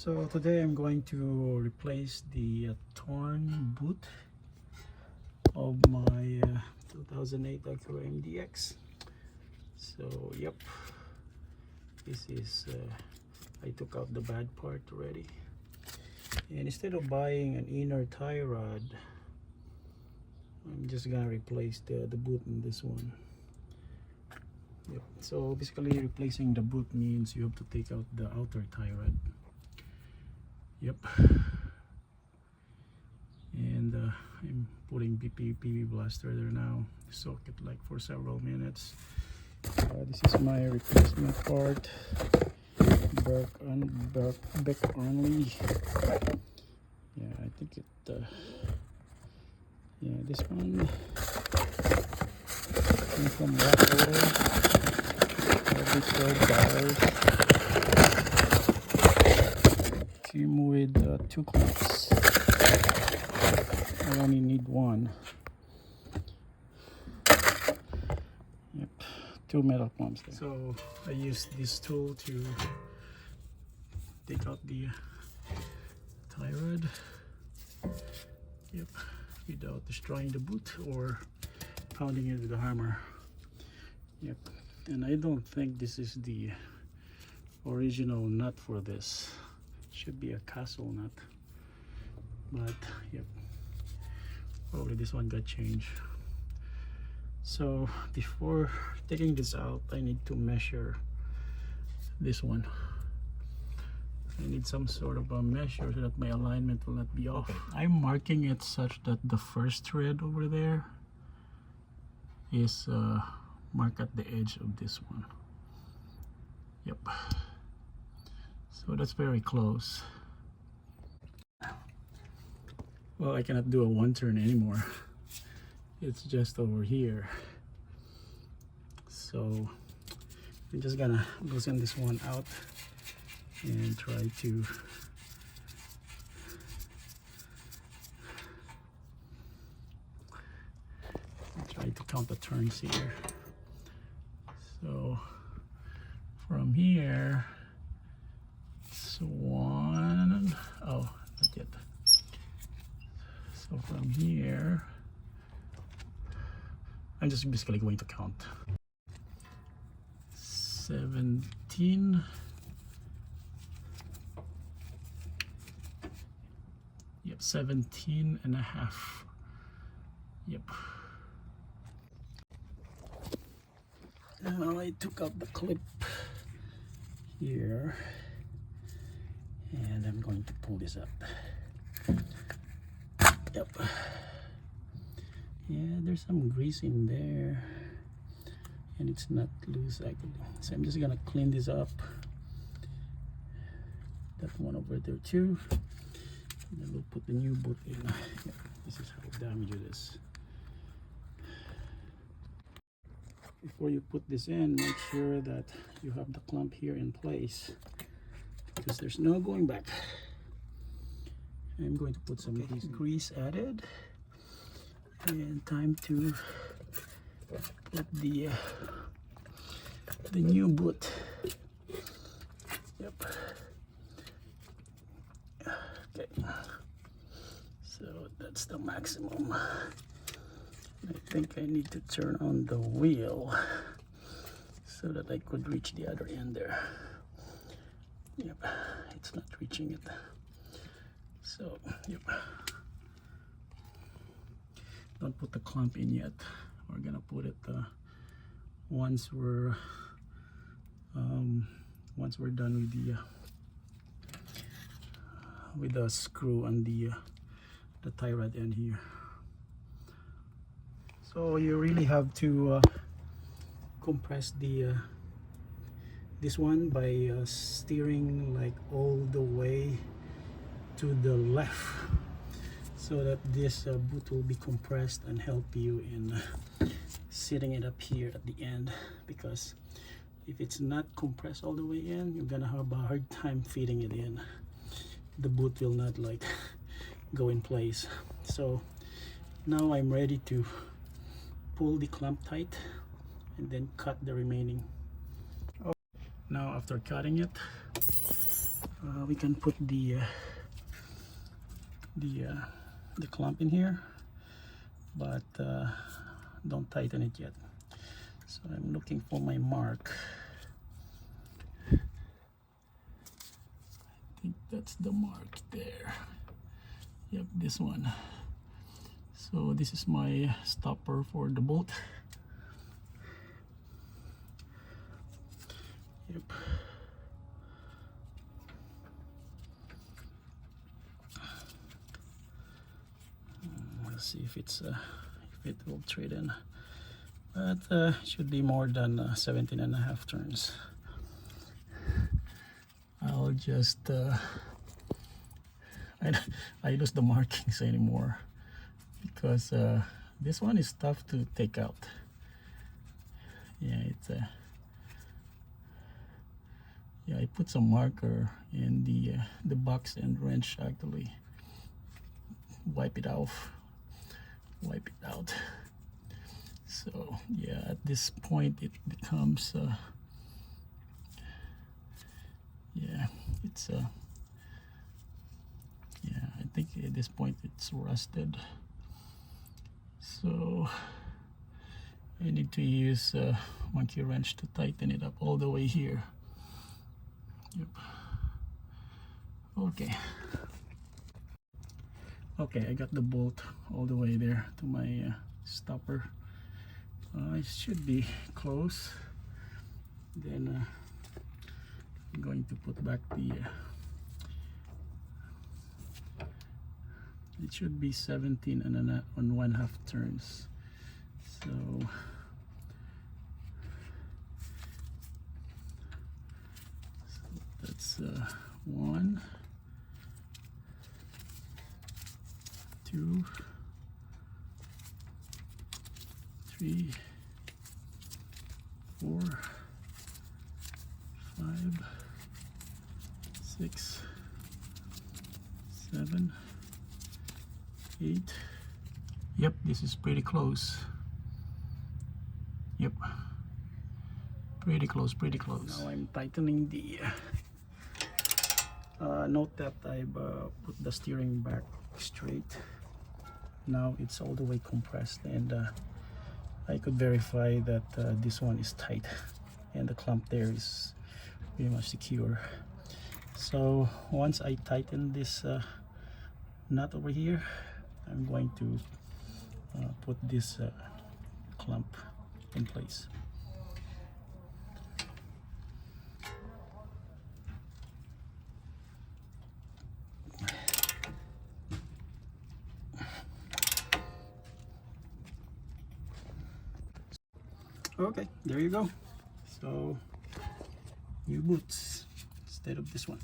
So today I'm going to replace the torn boot of my 2008 Acura MDX. So yep, this is I took out the bad part already, and instead of buying an inner tie rod, I'm just gonna replace the boot in this one. Yep. So basically replacing the boot means you have to take out the outer tie rod. Yep. And I'm putting PV blaster there now. Soak it like for several minutes. This is my replacement part. Beck only. Yeah, I think it. Yeah, this one came from Acura. $12. Came with 2 clamps. I only need one. Yep, 2 metal clamps there. So I used this tool to take out the tie rod. Yep, without destroying the boot or pounding it with a hammer. Yep, and I don't think this is the original nut for this. Should be a castle nut, but yep, probably this one got changed. So before taking this out, I need to measure this one. I need some sort of a measure so that my alignment will not be off. I'm marking it such that the first thread over there is marked at the edge of this one. Yep. So that's very close. Well, I cannot do a one turn anymore. It's just over here. So I'm just gonna loosen this one out and try to count the turns here. So from here, it's 1, oh, not yet. So from here, I'm just basically going to count. 17. Yep, 17 and a half. Yep. Now I took out the clip here, and I'm going to pull this up. Yep. Yeah, there's some grease in there, and it's not loose actually. So I'm just gonna clean this up. That one over there too. And then we'll put the new boot in. Yep. This is how damaged it is. Before you put this in, make sure that you have the clamp here in place, because there's no going back. I'm going to put some of these grease added, and time to put the new boot. Yep. Okay. So that's the maximum. I think I need to turn on the wheel so that I could reach the other end there. Yep, it's not reaching it. So, yep. Don't put the clamp in yet. We're gonna put it once we're done with the screw on the tie rod end here. So you really have to compress this one by steering like all the way to the left, so that this boot will be compressed and help you in sitting it up here at the end. Because if it's not compressed all the way in, you're gonna have a hard time fitting it in. The boot will not like go in place. So now I'm ready to pull the clamp tight and then cut the remaining. Now after cutting it, we can put the clamp in here, but don't tighten it yet. So I'm looking for my mark. I think that's the mark there. Yep, this one. So this is my stopper for the bolt. Yep. Let's see if it's if it will trade in, but should be more than 17.5 turns. I'll just I lose the markings anymore because this one is tough to take out. Yeah, it's yeah, I put some marker in the box and wrench actually wipe it out. So yeah, at this point it becomes yeah, it's yeah, I think at this point it's rusted, so I need to use a monkey wrench to tighten it up all the way here. Yep. Okay, I got the bolt all the way there to my stopper. It should be close. Then I'm going to put back the it should be 17.5 turns. So that's 1, 2, 3, 4, 5, 6, 7, 8. Yep, this is pretty close. Yep, pretty close. Now I'm tightening the note that I've put the steering back straight. Now it's all the way compressed, and I could verify that this one is tight and the clamp there is pretty much secure. So once I tighten this nut over here, I'm going to put this clamp in place. Okay, there you go. So new boots instead of this one.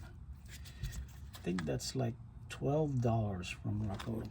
I think that's like $12 from Rocco.